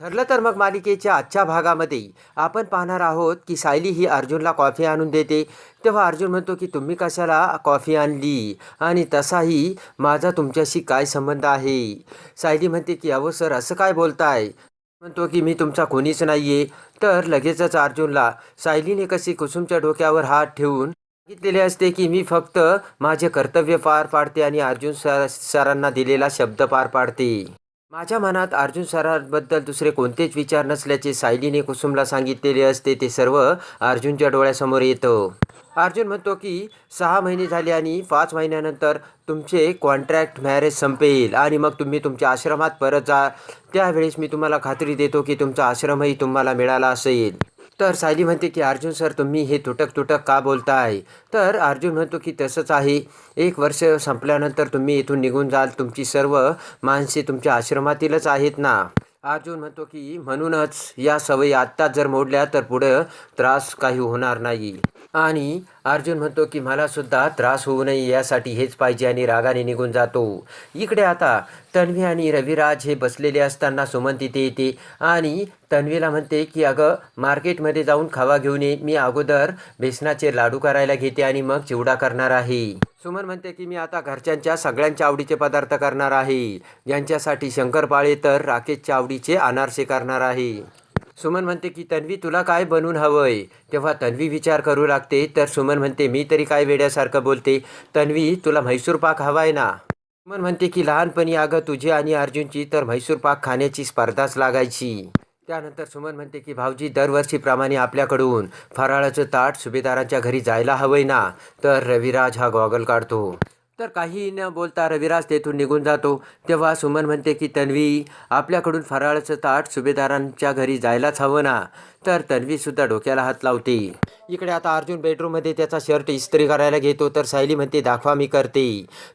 ठरलं तर मग मालिकेच्या आजच्या भागामध्ये आपण पाहणार आहोत की सायली ही अर्जुनला कॉफी आणून देते. तेव्हा अर्जुन म्हणतो की तुम्ही कशाला कॉफी आणली आणि तसाही माझा तुमच्याशी काय संबंध आहे. सायली म्हणते की अहो सर असं काय बोलताय. म्हणतो की मी तुमचा कोणीच नाही आहे. तर लगेचच अर्जुनला सायलीने कशी कुसुमच्या डोक्यावर हात ठेवून सांगितलेले असते की मी फक्त माझे कर्तव्य पार पाडते आणि अर्जुन सरांना दिलेला शब्द पार पाडते. माझ्या मनात अर्जुन सरांबद्दल दुसरे कोणतेच विचार नसल्याचे सायलीने कुसुमला सांगितलेले असते. ते सर्व अर्जुनच्या डोळ्यासमोर येतं. अर्जुन म्हणतो की 6 महिने झाले आणि 5 महिन्यानंतर तुमचे कॉन्ट्रॅक्ट मॅरेज संपेल आणि मग तुम्ही तुमच्या आश्रमात परत जा. त्यावेळेस मी तुम्हाला खात्री देतो की तुमचा आश्रमही तुम्हाला मिळाला असेल. तर सायली म्हणते की अर्जुन सर तुम्ही हे तुटक तुटक का बोलताय. तर अर्जुन म्हणतो की तसंच आहे. 1 वर्ष संपल्यानंतर तुम्ही इथून निघून जाल. तुमची सर्व माणसे तुमच्या आश्रमातीलच आहेत ना. अर्जुन म्हणतो की म्हणूनच या सवयी आत्ताच जर मोडल्या तर पुढं त्रास काही होणार नाही. आणि अर्जुन म्हणतो की मला सुद्धा त्रास होऊ नये यासाठी हेच पाहिजे आणि रागाने निघून जातो. इकडे आता तन्वी आणि रविराज हे बसलेले असताना सुमन तिथे येते आणि तन्वीला म्हणते की अगं मार्केटमध्ये जाऊन खवा घेऊन ये. मी अगोदर बेसनाचे लाडू करायला घेते आणि मग चिवडा करणार आहे. सुमन म्हणते की मी आता घरच्यांच्या सगळ्यांच्या आवडीचे पदार्थ करणार आहे. ज्यांच्यासाठी शंकरपाळे तर राकेशच्या आवडीचे अनारसे करणार आहे. सुमन म्हणते की तन्वी तुला काय बनवून हवंय. तेव्हा तन्वी विचार करू लागते. तर सुमन म्हणते मी तरी काय वेड्यासारखं बोलते. तन्वी तुला म्हैसूर पाक हवाय ना. सुमन म्हणते की लहानपणी अगं तुझी आणि अर्जुनची तर म्हैसूर पाक खाण्याची स्पर्धाच लागायची. त्यानंतर सुमन म्हणते की भाऊजी दरवर्षीप्रमाणे आपल्याकडून फराळाचं ताट सुभेदारांच्या घरी जायला हवंय ना. तर रविराज हा गॉगल काढतो. तर काही न बोलता रविराज तेथून निघून जातो. तेव्हा सुमन म्हणते की तन्वी आपल्याकडून फराळाचं ताट सुभेदारांच्या घरी जायलाच हवं ना. तर तन्वीसुद्धा डोक्याला हात लावते. इकडे आता अर्जुन बेडरूममध्ये त्याचा शर्ट इस्त्री करायला घेतो. तर सायली म्हणते दाखवा मी करते.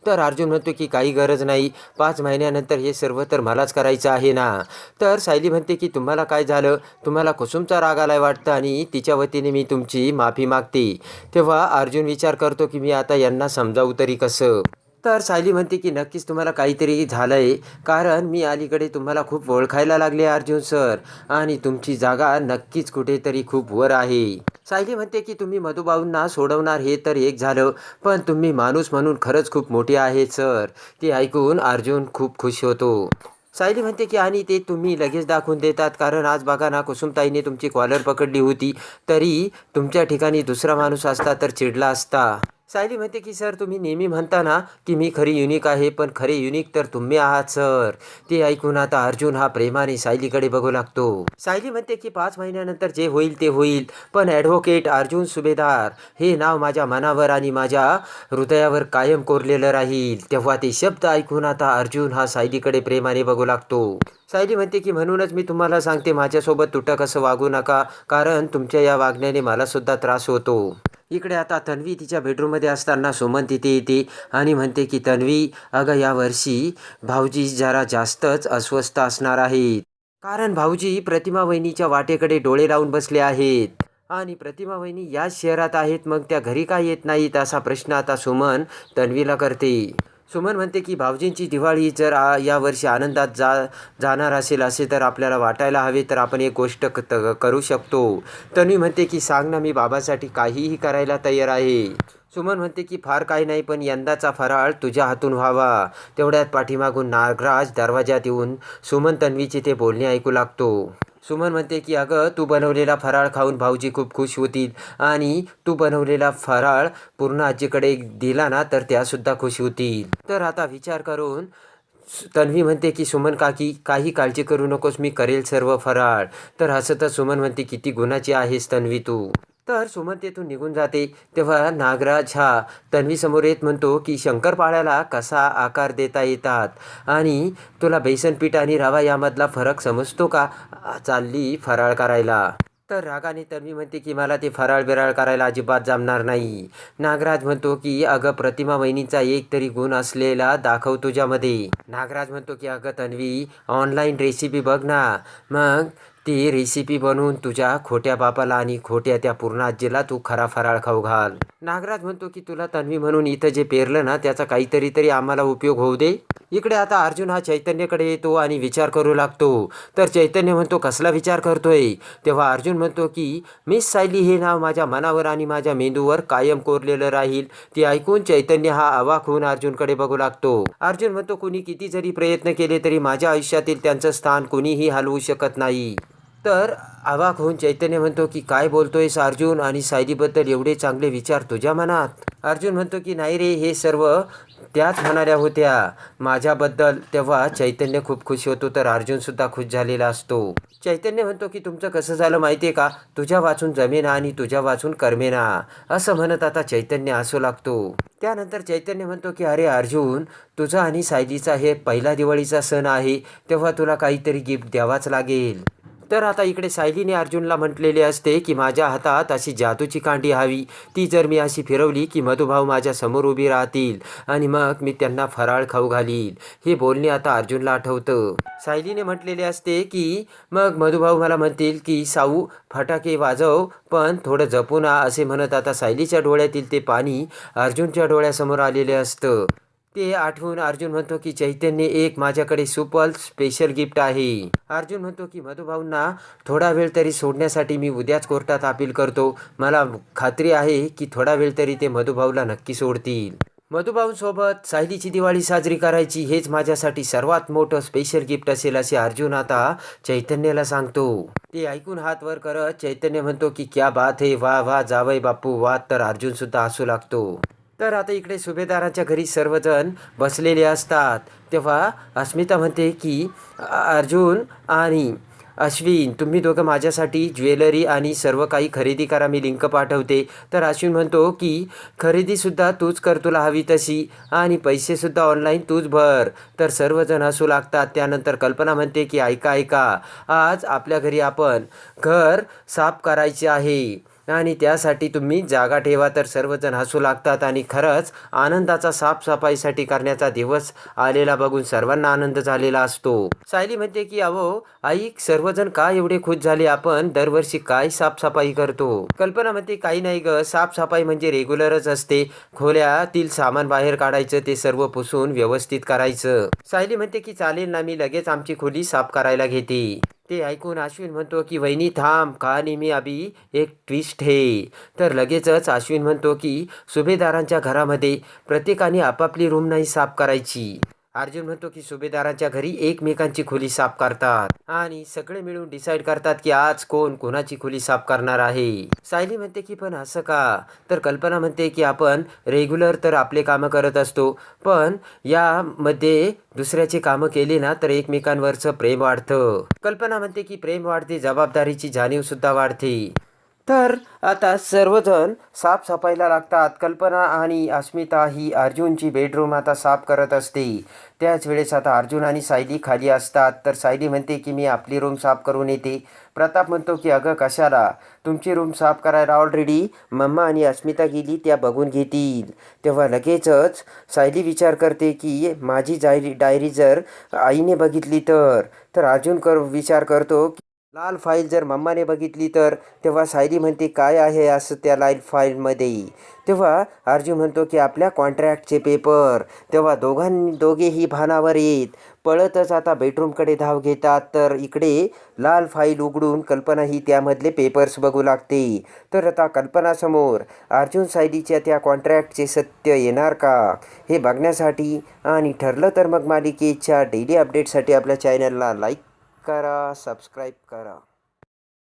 तर अर्जुन म्हणतो की काही गरज नाही. 5 महिन्यानंतर हे सर्व तर मलाच करायचं आहे ना. तर सायली म्हणते की तुम्हाला काय झालं. तुम्हाला कुसुमचा राग आलाय वाटतं आणि तिच्या वतीने मी तुमची माफी मागते. तेव्हा अर्जुन विचार करतो की मी आता यांना समजावू तरी कसं. तर सायली म्हणते की नक्कीच तुम्हाला काहीतरी झालं आहे. कारण मी अलीकडे तुम्हाला खूप ओळखायला लागले अर्जुन सर आणि तुमची जागा नक्कीच कुठेतरी खूप वर आहे. सायली म्हणते की तुम्ही मधुभाऊंना सोडवणार हे तर एक झालं. पण तुम्ही माणूस म्हणून खरंच खूप मोठे आहेत सर. ते ऐकून अर्जुन खूप खुश होतो. सायली म्हणते की आणि ते तुम्ही लगेच दाखवून देतात. कारण आज बघा ना कुसुमताईने तुमची कॉलर पकडली होती. तरी तुमच्या ठिकाणी दुसरा माणूस असता तर चिडला असता. सायली म्हणते की सर तुम्ही नेहमी म्हणता ना की मी खरी युनिक आहे. पण खरे युनिक तर तुम्ही आहात सर. ते ऐकून आता अर्जुन हा प्रेमाने सायलीकडे बघू लागतो. सायली म्हणते की 5 महिन्यानंतर जे होईल ते होईल. पण ॲडव्होकेट अर्जुन सुभेदार हे नाव माझ्या मनावर आणि माझ्या हृदयावर कायम कोरलेलं राहील. तेव्हा ते शब्द ऐकून आता अर्जुन हा सायलीकडे प्रेमाने बघू लागतो. सायली म्हणते की म्हणूनच मी तुम्हाला सांगते माझ्यासोबत तुटक असं वागू नका. कारण तुमच्या या वागण्याने मला सुद्धा त्रास होतो. इकडे आता तन्वी तिच्या बेडरूममध्ये असताना सुमन तिथे येते आणि म्हणते की तन्वी अगं यावर्षी भाऊजी जरा जास्तच अस्वस्थ असणार आहेत. कारण भाऊजी प्रतिमा वहिनीच्या वाटेकडे डोळे लावून बसले आहेत आणि प्रतिमा वहिनी याच शहरात आहेत. मग त्या घरी का येत नाहीत असा प्रश्न आता सुमन तन्वीला करते. सुमन म्हणते की भाऊजींची दिवाळी जर यावर्षी आनंदात जाणार असेल असे तर आपल्याला वाटायला हवे. तर आपण एक गोष्ट करू शकतो. तन्वी म्हणते की सांग ना मी बाबासाठी काहीही करायला तयार आहे. सुमन म्हणते की फार काही नाही पण यंदाचा फराळ तुझ्या हातून व्हावा. तेवढ्यात पाठीमागून नागराज दरवाजात येऊन सुमन तन्वीचे ते बोलणे ऐकू लागतो. सुमन म्हणते की अगं तू बनवलेला फराळ खाऊन भाऊजी खूप खुश होतील आणि तू बनवलेला फराळ पूर्ण आजीकडे दिला ना तर त्यासुद्धा खुश होतील. तर आता विचार करून तन्वी म्हणते की सुमन काकी काही काळजी करू नकोस मी करेल सर्व फराळ. तर हसतच सुमन म्हणते किती गुणाची आहेस तन्वी तू. तर सुमन तेथून निघून जाते. तेव्हा नागराज हा तन्वीसमोर येत म्हणतो की शंकरपाळ्याला कसा आकार देता येतात आणि तुला बेसन पीठ आणि रवा यामधला फरक समजतो का. चालली फराळ करायला. तर रागाने तन्वी म्हणते की मला ते फराळ बिराळ करायला अजिबात जमणार नाही. नागराज म्हणतो की अगं प्रतिमा वहिनीचा एक तरी गुण असलेला दाखव तुझ्यामध्ये. नागराज म्हणतो की अगं तन्वी ऑनलाईन रेसिपी बघ ना. मग ती रेसिपी बनवून तुझ्या खोट्या बापाला आणि खोट्या त्या पूर्ण आजीला तू खरा फराळ खाऊ घाल. नागराज म्हणतो की तुला तन्वी म्हणून इथं जे पेरलं ना त्याचा काहीतरी आम्हाला उपयोग होऊ दे. इकडे आता अर्जुन हा चैतन्यकडे येतो आणि विचार करू लागतो. तर चैतन्य म्हणतो, कसला विचार करतोय? तेव्हा अर्जुन म्हणतो की मिस सायली हे नाव माझ्या मनावर आणि माझ्या मेंदूवर कायम कोरलेलं राहील. ते ऐकून चैतन्य हा अवाक होऊन अर्जुनकडे बघू लागतो. अर्जुन म्हणतो, कुणी किती जरी प्रयत्न केले तरी माझ्या आयुष्यातील त्यांचं स्थान कुणीही हलवू शकत नाही. तर अवाक होऊन चैतन्य म्हणतो की काय बोलतोयस अर्जुन, आणि सायलीबद्दल एवढे चांगले विचार तुझ्या मनात? अर्जुन म्हणतो की नाही रे, हे सर्व त्याच म्हणाल्या होत्या माझ्याबद्दल. तेव्हा चैतन्य खूप खुश होतो, तर अर्जुनसुद्धा खुश झालेला असतो. चैतन्य म्हणतो की तुमचं कसं झालं माहिती आहे का, तुझ्या वाचून जमेना आणि तुझ्या वाचून करमेना, असं म्हणत आता चैतन्य हसू लागतो. त्यानंतर चैतन्य म्हणतो की अरे अर्जुन, तुझा आणि सायलीचा हे पहिला दिवाळीचा सण आहे, तेव्हा तुला काहीतरी गिफ्ट द्यावाच लागेल. तर आता इकडे सायलीने अर्जुनला म्हटलेले असते की माझ्या हातात अशी जादूची कांडी हवी, ती जर मी अशी फिरवली की मधुभाऊ माझ्या समोर उभी राहतील आणि मग मी त्यांना फराळ खाऊ घालील. हे बोलणे आता अर्जुनला आठवतं. सायलीने म्हटलेले असते की मग मधुभाऊ मला म्हणतील की साऊ फटाके वाजव, पण थोडं जपून असे म्हणत आता सायलीच्या डोळ्यातील ते पाणी अर्जुनच्या डोळ्यासमोर आलेले असतं. ते आठवून अर्जुन म्हणतो की चैतन्य, एक माझ्याकडे सुपर स्पेशल गिफ्ट आहे. अर्जुन म्हणतो की मधुभाऊंना थोडा वेळ तरी सोडण्यासाठी मी उद्याच कोर्टात अपील करतो. मला खात्री आहे की थोडा वेळ तरी ते मधुभाऊला नक्की सोडतील. मधुभाऊंसोबत सायलीची दिवाळी साजरी करायची, हेच माझ्यासाठी सर्वात मोठं स्पेशल गिफ्ट असेल, असे अर्जुन आता चैतन्याला सांगतो. ते ऐकून हात वर करत चैतन्य म्हणतो की क्या बात है, वा वा जावई बापू वा. तर अर्जुनसुद्धा हसू लागतो. तर आता इकडे सुभेदारांच्या घरी सर्वजण बसलेले असतात. तेव्हा अस्मिता म्हणते की अर्जुन आणि अश्विन, तुम्ही दोघं माझ्यासाठी ज्वेलरी आणि सर्व काही खरेदी करा, मी लिंक पाठवते. तर अश्विन म्हणतो की खरेदीसुद्धा तूच कर, तुला हवी तशी, आणि पैसेसुद्धा ऑनलाईन तूच भर. तर सर्वजण हसू लागतात. त्यानंतर कल्पना म्हणते की ऐका ऐका, आज आपल्या घरी आपण घर साफ करायचे आहे आणि त्यासाठी तुम्ही जागा ठेवा. तर सर्वजण हसू लागतात आणि खरंच आनंदाचा साफसफाईसाठी करण्याचा दिवस आलेला बघून सर्वांना आनंद झालेला असतो. सायली म्हणते की अहो आई, सर्वजण का एवढे खुश झाले, आपण दरवर्षी काय साफसफाई करतो? कल्पना म्हणते काही नाही ग, साफसफाई म्हणजे रेग्युलरच असते. खोल्यातील सामान बाहेर काढायचं, ते सर्व पुसून व्यवस्थित करायचं. सायली म्हणते की चालेल ना, मी लगेच आमची खोली साफ करायला घेते. ते ऐकून अश्विन म्हणतो की वहिनी थांब, कहाणी मी अभी एक ट्विस्ट है. तर लगेचच अश्विन म्हणतो की सुभेदारांच्या घरामध्ये प्रत्येकाने आपापली रूम नाही साफ करायची. अर्जुन म्हणतो की सुभेदारांच्या घरी एकमेकांची खोली साफ करतात आणि सगळे मिळून डिसाईड करतात की आज कोण कोणाची खोली साफ करणार आहे. सायली म्हणते की पण असं का? तर कल्पना म्हणते की आपण रेग्युलर तर आपले कामं करत असतो, पण यामध्ये दुसऱ्याचे कामं केली ना तर एकमेकांवरचं प्रेम वाढतं. कल्पना म्हणते की प्रेम वाढते, जबाबदारीची जाणीवसुद्धा वाढते. तर आता सर्वजण साफसफाईला लागतात. कल्पना आणि अस्मिता ही अर्जुनची बेडरूम आता साफ करत असते. त्याच वेळेस आता अर्जुन आणि सायली खाली असतात. तर सायली म्हणते की मी आपली रूम साफ करून येते. प्रताप म्हणतो की अगं कशाला, तुमची रूम साफ करायला ऑलरेडी मम्मा आणि अस्मिता गेली, त्या बघून घेतील. तेव्हा लगेचच सायली विचार करते की माझी डायरी जर आईने बघितली तर अर्जुन विचार करतो लाल फाईल जर मम्माने बघितली तर. तेव्हा सायली म्हणते काय आहे असं त्या लाल फाईलमध्ये? तेव्हा अर्जुन म्हणतो की आपल्या कॉन्ट्रॅक्टचे पेपर. तेव्हा दोघेही भानावर येत पळतच आता बेडरूमकडे धाव घेतात. तर इकडे लाल फाईल उघडून कल्पना ही त्यामधले पेपर्स बघू लागते. तर आता कल्पनासमोर अर्जुन सायलीच्या त्या कॉन्ट्रॅक्टचे सत्य येणार का, हे बघण्यासाठी आणि ठरलं तर मग मालिकेच्या डेली अपडेटसाठी आपल्या चॅनलला लाईक करा, सबस्क्राईब करा.